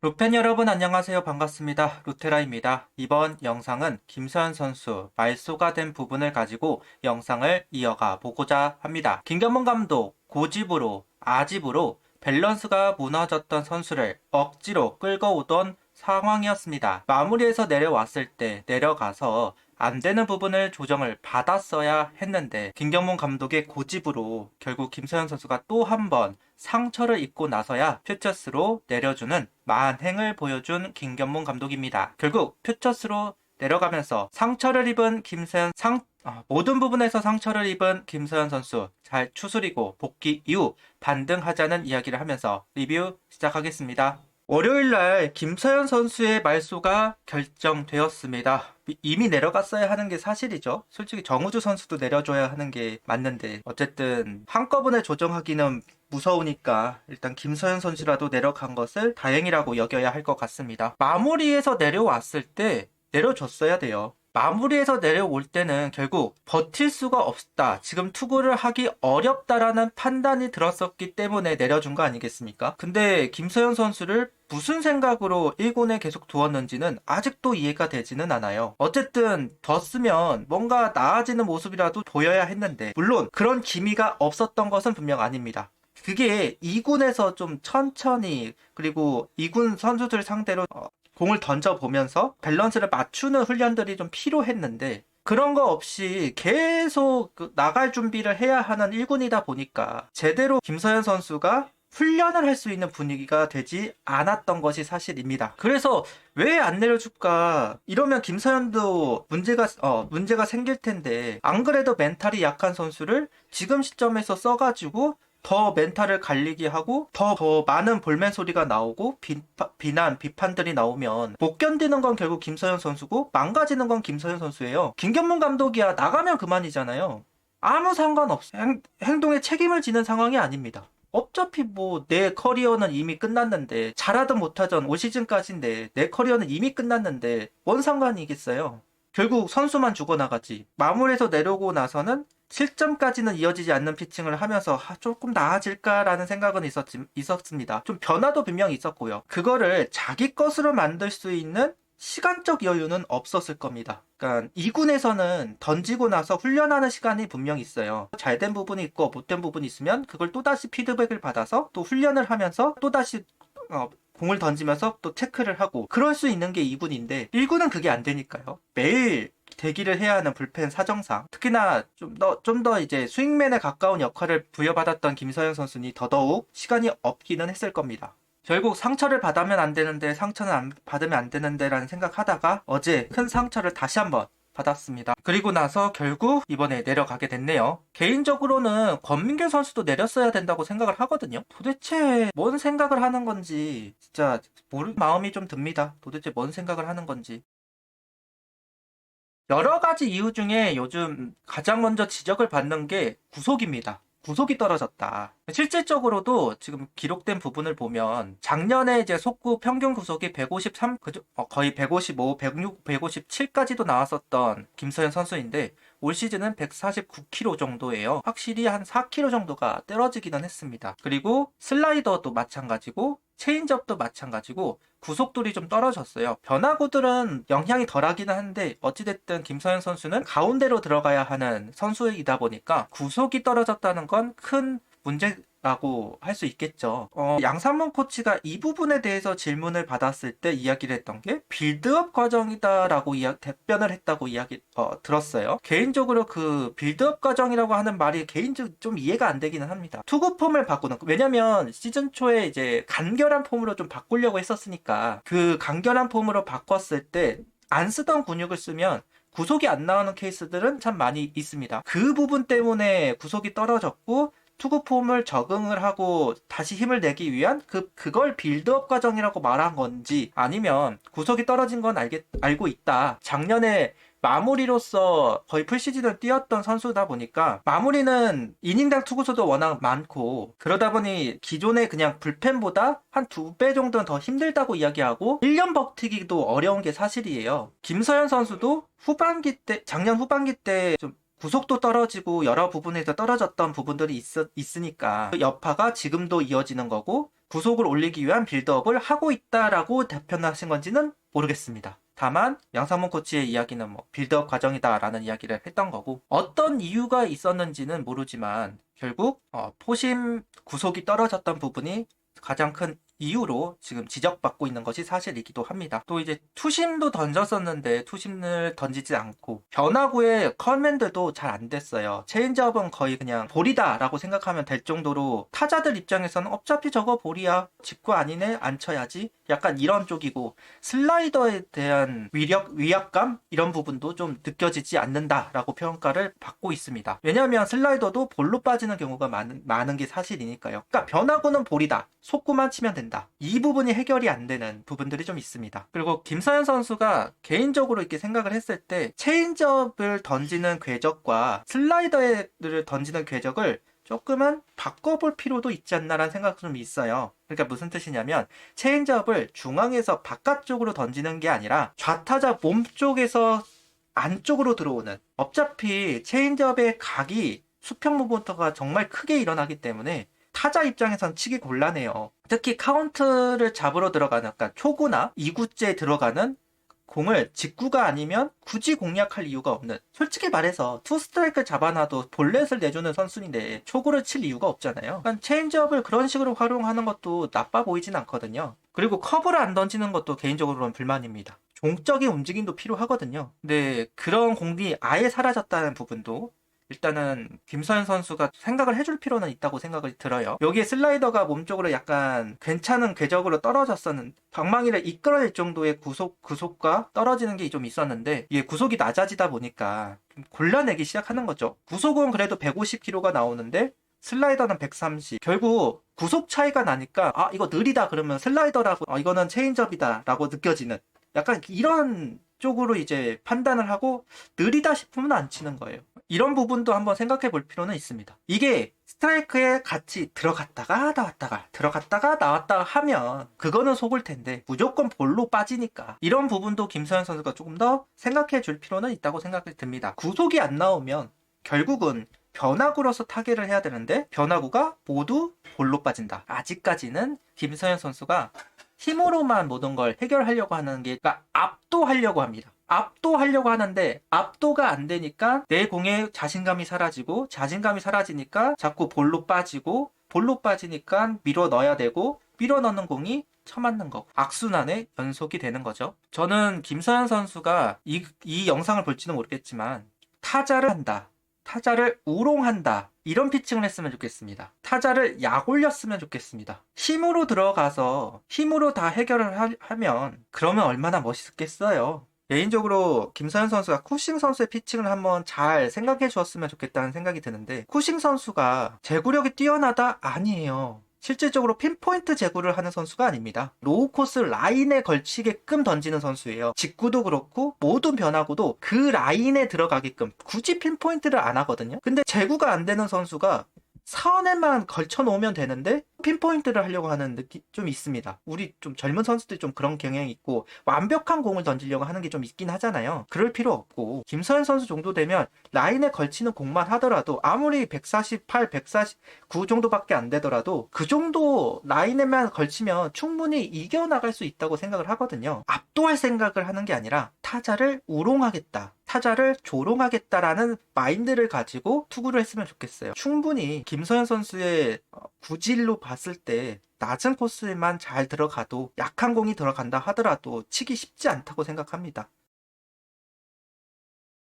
루팬 여러분 안녕하세요. 반갑습니다. 루테라입니다. 이번 영상은 김서현 선수 말소가 된 부분을 가지고 영상을 이어가 보고자 합니다. 김경문 감독 고집으로 아집으로 밸런스가 무너졌던 선수를 억지로 끌고 오던 상황이었습니다. 마무리에서 내려왔을 때 내려가서 안 되는 부분을 조정을 받았어야 했는데 김경문 감독의 고집으로 결국 김서현 선수가 또 한 번 상처를 입고 나서야 퓨처스로 내려주는 만행을 보여준 김경문 감독입니다. 결국 퓨처스로 내려가면서 상처를 입은 모든 부분에서 상처를 입은 김서현 선수 잘 추스리고 복귀 이후 반등하자는 이야기를 하면서 리뷰 시작하겠습니다. 월요일날 김서현 선수의 말소가 결정되었습니다. 이미 내려갔어야 하는 게 사실이죠. 솔직히 정우주 선수도 내려줘야 하는 게 맞는데 어쨌든 한꺼번에 조정하기는 무서우니까 일단 김서현 선수라도 내려간 것을 다행이라고 여겨야 할 것 같습니다. 마무리에서 내려왔을 때 내려줬어야 돼요. 마무리에서 내려올 때는 결국 버틸 수가 없다. 지금 투구를 하기 어렵다라는 판단이 들었었기 때문에 내려준 거 아니겠습니까? 근데 김서현 선수를 무슨 생각으로 1군에 계속 두었는지는 아직도 이해가 되지는 않아요. 어쨌든 뒀으면 뭔가 나아지는 모습이라도 보여야 했는데 물론 그런 기미가 없었던 것은 분명 아닙니다. 그게 2군에서 좀 천천히 그리고 2군 선수들 상대로 공을 던져보면서 밸런스를 맞추는 훈련들이 좀 필요했는데 그런 거 없이 계속 나갈 준비를 해야 하는 1군이다 보니까 제대로 김서현 선수가 훈련을 할 수 있는 분위기가 되지 않았던 것이 사실입니다. 그래서 왜 안 내려줄까? 이러면 김서현도 문제가 생길 텐데 안 그래도 멘탈이 약한 선수를 지금 시점에서 써가지고 더 멘탈을 갈리게 하고 더 많은 볼멘 소리가 나오고 비판들이 나오면 못 견디는 건 결국 김서현 선수고 망가지는 건 김서현 선수예요. 김경문 감독이야 나가면 그만이잖아요. 아무 상관없어. 행동에 책임을 지는 상황이 아닙니다. 어차피 뭐 내 커리어는 이미 끝났는데 잘하든 못하든 올 시즌까지인데 내 커리어는 이미 끝났는데 뭔 상관이겠어요. 결국 선수만 죽어나가지. 마무리해서 내려오고 나서는 실점까지는 이어지지 않는 피칭을 하면서 조금 나아질까라는 생각은 있었습니다. 좀 변화도 분명히 있었고요. 그거를 자기 것으로 만들 수 있는 시간적 여유는 없었을 겁니다. 그러니까 2군에서는 던지고 나서 훈련하는 시간이 분명히 있어요. 잘된 부분이 있고 못된 부분이 있으면 그걸 또다시 피드백을 받아서 또 훈련을 하면서 또다시 공을 던지면서 또 체크를 하고 그럴 수 있는 게 2군인데 1군은 그게 안 되니까요. 매일 대기를 해야 하는 불펜 사정상 특히나 좀 더 이제 스윙맨에 가까운 역할을 부여받았던 김서현 선수니 더더욱 시간이 없기는 했을 겁니다. 결국 상처를 받으면 안 되는데 상처는 받으면 안 되는데 라는 생각하다가 어제 큰 상처를 다시 한번 받았습니다. 그리고 나서 결국 이번에 내려가게 됐네요. 개인적으로는 권민규 선수도 내렸어야 된다고 생각을 하거든요. 도대체 뭔 생각을 하는 건지 진짜 마음이 좀 듭니다. 도대체 뭔 생각을 하는 건지. 여러 가지 이유 중에 요즘 가장 먼저 지적을 받는 게 구속입니다. 구속이 떨어졌다. 실질적으로도 지금 기록된 부분을 보면 작년에 이제 속구 평균 구속이 153, 거의 155, 106, 157까지도 나왔었던 김서현 선수인데 올 시즌은 149km 정도예요. 확실히 한 4km 정도가 떨어지기는 했습니다. 그리고 슬라이더도 마찬가지고 체인지업도 마찬가지고 구속돌이 좀 떨어졌어요. 변화구들은 영향이 덜하기는 한데 어찌됐든 김서현 선수는 가운데로 들어가야 하는 선수이다 보니까 구속이 떨어졌다는 건 큰 문제라고 할 수 있겠죠. 양상문 코치가 이 부분에 대해서 질문을 받았을 때 이야기를 했던 게 빌드업 과정이다라고 답변을 했다고 들었어요. 개인적으로 그 빌드업 과정이라고 하는 말이 개인적으로 좀 이해가 안 되기는 합니다. 투구 폼을 바꾸는 왜냐면 시즌 초에 이제 간결한 폼으로 좀 바꾸려고 했었으니까 그 간결한 폼으로 바꿨을 때 안 쓰던 근육을 쓰면 구속이 안 나오는 케이스들은 참 많이 있습니다. 그 부분 때문에 구속이 떨어졌고 투구 폼을 적응을 하고 다시 힘을 내기 위한 그걸 빌드업 과정이라고 말한 건지 아니면 구속이 떨어진 건 알고 있다. 작년에 마무리로서 거의 풀시즌을 뛰었던 선수다 보니까 마무리는 이닝당 투구수도 워낙 많고 그러다 보니 기존의 그냥 불펜보다 한 2배 정도는 더 힘들다고 이야기하고 1년 버티기도 어려운 게 사실이에요. 김서현 선수도 작년 후반기 때 좀 구속도 떨어지고 여러 부분에서 떨어졌던 부분들이 있으니까 그 여파가 지금도 이어지는 거고 구속을 올리기 위한 빌드업을 하고 있다라고 답변하신 건지는 모르겠습니다. 다만 양상문 코치의 이야기는 뭐 빌드업 과정이다라는 이야기를 했던 거고, 어떤 이유가 있었는지는 모르지만 결국 포심 구속이 떨어졌던 부분이 가장 큰 이유로 지금 지적받고 있는 것이 사실이기도 합니다. 또 이제 투심도 던졌었는데 투심을 던지지 않고, 변화구의 커맨드도 잘 안 됐어요. 체인지업은 거의 그냥 볼이다 라고 생각하면 될 정도로, 타자들 입장에서는 어차피 저거 볼이야, 직구 아니네, 안 쳐야지, 약간 이런 쪽이고, 슬라이더에 대한 위압감 이런 부분도 좀 느껴지지 않는다라고 평가를 받고 있습니다. 왜냐하면 슬라이더도 볼로 빠지는 경우가 많은 게 사실이니까요. 그러니까 변화구는 볼이다, 속구만 치면 된다, 이 부분이 해결이 안 되는 부분들이 좀 있습니다. 그리고 김서현 선수가 개인적으로 이렇게 생각을 했을 때, 체인지업을 던지는 궤적과 슬라이더를 던지는 궤적을 조금은 바꿔볼 필요도 있지 않나라는 생각이 좀 있어요. 그러니까 무슨 뜻이냐면, 체인지업을 중앙에서 바깥쪽으로 던지는 게 아니라 좌타자 몸 쪽에서 안쪽으로 들어오는, 어차피 체인지업의 각이 수평 모멘트가 정말 크게 일어나기 때문에 타자 입장에선 치기 곤란해요. 특히 카운트를 잡으러 들어가는, 그러니까 초구나 2구째 들어가는 공을 직구가 아니면 굳이 공략할 이유가 없는, 솔직히 말해서 투 스트라이크를 잡아놔도 볼넷을 내주는 선수인데 초구를 칠 이유가 없잖아요. 그러니까 체인지업을 그런 식으로 활용하는 것도 나빠 보이진 않거든요. 그리고 커브를 안 던지는 것도 개인적으로는 불만입니다. 종적인 움직임도 필요하거든요. 근데 그런 공이 아예 사라졌다는 부분도 일단은 김서현 선수가 생각을 해줄 필요는 있다고 생각이 들어요. 여기에 슬라이더가 몸쪽으로 약간 괜찮은 궤적으로 떨어졌었는, 방망이를 이끌어낼 정도의 구속과 떨어지는 게 좀 있었는데, 이게 구속이 낮아지다 보니까 좀 골라내기 시작하는 거죠. 구속은 그래도 150km가 나오는데 슬라이더는 130. 결국 구속 차이가 나니까, 아 이거 느리다 그러면 슬라이더라고, 이거는 체인지업이다 라고 느껴지는, 약간 이런 쪽으로 이제 판단을 하고, 느리다 싶으면 안 치는 거예요. 이런 부분도 한번 생각해 볼 필요는 있습니다. 이게 스트라이크에 같이 들어갔다가 나왔다가 들어갔다가 나왔다가 하면 그거는 속을 텐데, 무조건 볼로 빠지니까 이런 부분도 김서현 선수가 조금 더 생각해 줄 필요는 있다고 생각이 듭니다. 구속이 안 나오면 결국은 변화구로서 타겟을 해야 되는데 변화구가 모두 볼로 빠진다. 아직까지는 김서현 선수가 힘으로만 모든 걸 해결하려고 하는 게, 그러니까 압도하려고 합니다. 압도하려고 하는데 압도가 안 되니까 내 공에 자신감이 사라지고, 자신감이 사라지니까 자꾸 볼로 빠지고, 볼로 빠지니까 밀어 넣어야 되고, 밀어 넣는 공이 쳐맞는 거, 악순환의 연속이 되는 거죠. 저는 김서현 선수가 이 영상을 볼지는 모르겠지만 타자를 한다, 타자를 우롱한다, 이런 피칭을 했으면 좋겠습니다. 타자를 약 올렸으면 좋겠습니다. 힘으로 들어가서 힘으로 다 해결을 하면 그러면 얼마나 멋있겠어요. 개인적으로 김서현 선수가 쿠싱 선수의 피칭을 한번 잘 생각해 주었으면 좋겠다는 생각이 드는데, 쿠싱 선수가 제구력이 뛰어나다? 아니에요. 실질적으로 핀포인트 제구를 하는 선수가 아닙니다. 로우 코스 라인에 걸치게끔 던지는 선수예요. 직구도 그렇고 모든 변화구도 그 라인에 들어가게끔 굳이 핀포인트를 안 하거든요. 근데 제구가 안 되는 선수가 선에만 걸쳐 놓으면 되는데 핀포인트를 하려고 하는 느낌 좀 있습니다. 우리 좀 젊은 선수들이 좀 그런 경향이 있고, 완벽한 공을 던지려고 하는 게 좀 있긴 하잖아요. 그럴 필요 없고, 김서현 선수 정도 되면 라인에 걸치는 공만 하더라도, 아무리 148, 149 정도밖에 안 되더라도 그 정도 라인에만 걸치면 충분히 이겨나갈 수 있다고 생각을 하거든요. 압도할 생각을 하는 게 아니라 타자를 우롱하겠다, 타자를 조롱하겠다라는 마인드를 가지고 투구를 했으면 좋겠어요. 충분히 김서현 선수의 구질로 봤을 때 낮은 코스에만 잘 들어가도, 약한 공이 들어간다 하더라도 치기 쉽지 않다고 생각합니다.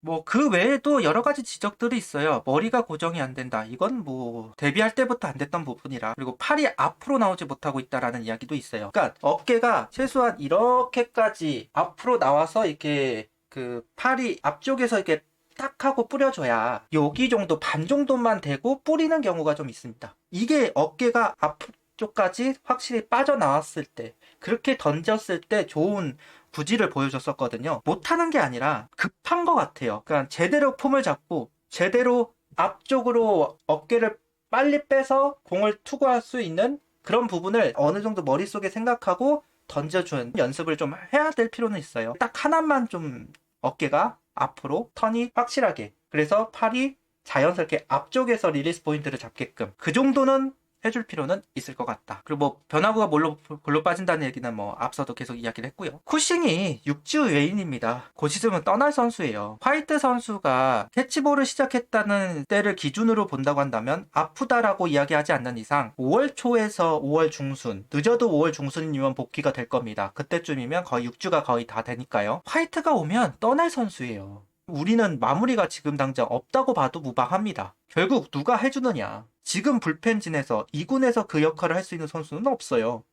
뭐 그 외에도 여러 가지 지적들이 있어요. 머리가 고정이 안 된다, 이건 뭐 데뷔할 때부터 안 됐던 부분이라. 그리고 팔이 앞으로 나오지 못하고 있다라는 이야기도 있어요. 그러니까 어깨가 최소한 이렇게까지 앞으로 나와서 이렇게 그 팔이 앞쪽에서 이렇게 딱 하고 뿌려줘야 여기 정도, 반 정도만 되고 뿌리는 경우가 좀 있습니다. 이게 어깨가 앞쪽까지 확실히 빠져나왔을 때, 그렇게 던졌을 때 좋은 구질을 보여줬었거든요. 못하는 게 아니라 급한 것 같아요. 그러니까 제대로 폼을 잡고 제대로 앞쪽으로 어깨를 빨리 빼서 공을 투구할 수 있는 그런 부분을 어느 정도 머릿속에 생각하고 던져주는 연습을 좀 해야 될 필요는 있어요. 딱 하나만 좀 어깨가 앞으로 턴이 확실하게, 그래서 팔이 자연스럽게 앞쪽에서 리리스 포인트를 잡게끔, 그 정도는 해줄 필요는 있을 것 같다. 그리고 뭐 변화구가 골로 빠진다는 얘기는 뭐 앞서도 계속 이야기를 했고요. 쿠싱이 6주 외인입니다. 곧 있으면 떠날 선수예요. 화이트 선수가 캐치볼을 시작했다는 때를 기준으로 본다고 한다면 아프다라고 이야기하지 않는 이상 5월 초에서 5월 중순, 늦어도 5월 중순이면 복귀가 될 겁니다. 그때쯤이면 거의 6주가 거의 다 되니까요. 화이트가 오면 떠날 선수예요. 우리는 마무리가 지금 당장 없다고 봐도 무방합니다. 결국 누가 해주느냐. 지금 불펜진에서 2군에서 그 역할을 할 수 있는 선수는 없어요.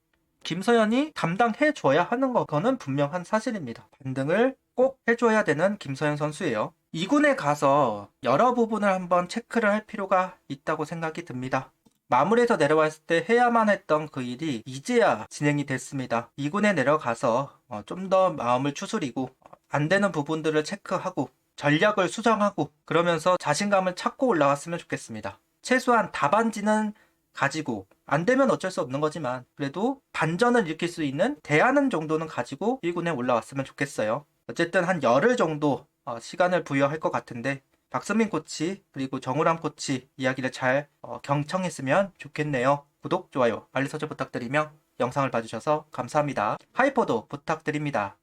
김서현이 담당해줘야 하는 거는 분명한 사실입니다. 반등을 꼭 해줘야 되는 김서현 선수예요. 2군에 가서 여러 부분을 한번 체크를 할 필요가 있다고 생각이 듭니다. 마무리에서 내려왔을 때 해야만 했던 그 일이 이제야 진행이 됐습니다. 2군에 내려가서 좀 더 마음을 추스리고 안 되는 부분들을 체크하고 전략을 수정하고 그러면서 자신감을 찾고 올라갔으면 좋겠습니다. 최소한 답안지는 가지고 안 되면 어쩔 수 없는 거지만 그래도 반전을 일으킬 수 있는 대안은 정도는 가지고 1군에 올라왔으면 좋겠어요. 어쨌든 한 열흘 정도 시간을 부여할 것 같은데 박선민 코치 그리고 정우람 코치 이야기를 잘 경청했으면 좋겠네요. 구독, 좋아요, 알림 설정 부탁드리며 영상을 봐주셔서 감사합니다. 하이퍼도 부탁드립니다.